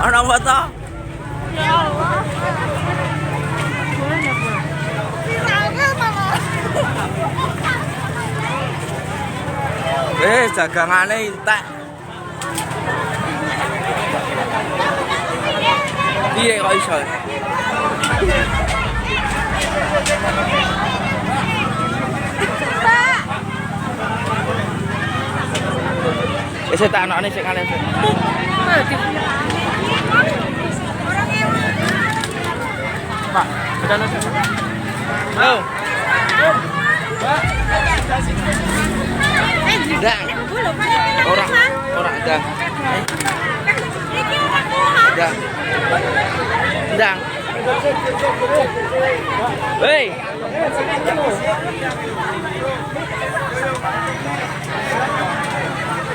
Ana foto. Ya Allah. Dagangane entek. Piye kok iso? Wis tak anakne sik kalian sik. Pak, bedane. Oh. Ndang. Ora ndang. Ndang. Ndang. Hei.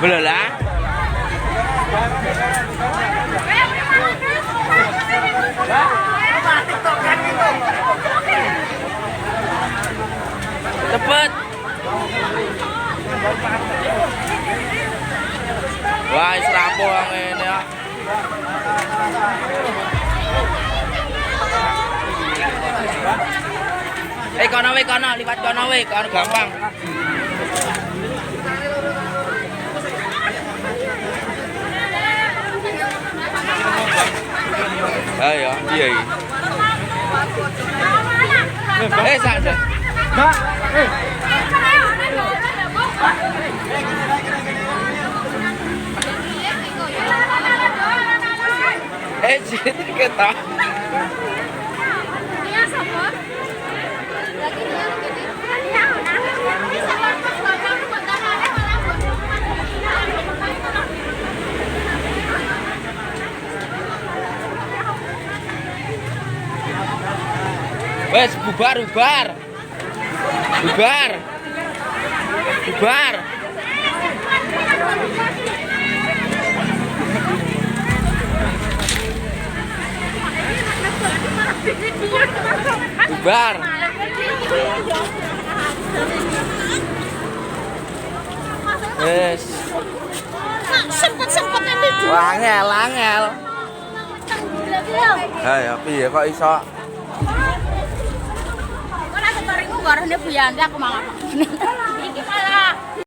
Belola. Cepet. Wah, wis rampung ngene ya. Kono liwat kono kono gampang. Ayo, iya iki. Sak. Mbak, jadi kita. Iya, sapa? Wes bubar. Bubar. Bubar. Wes. Sempet ini. Angel. Ayo piye kok iso? Ora ketariku karone Bu Yanti aku mangan. Iki malah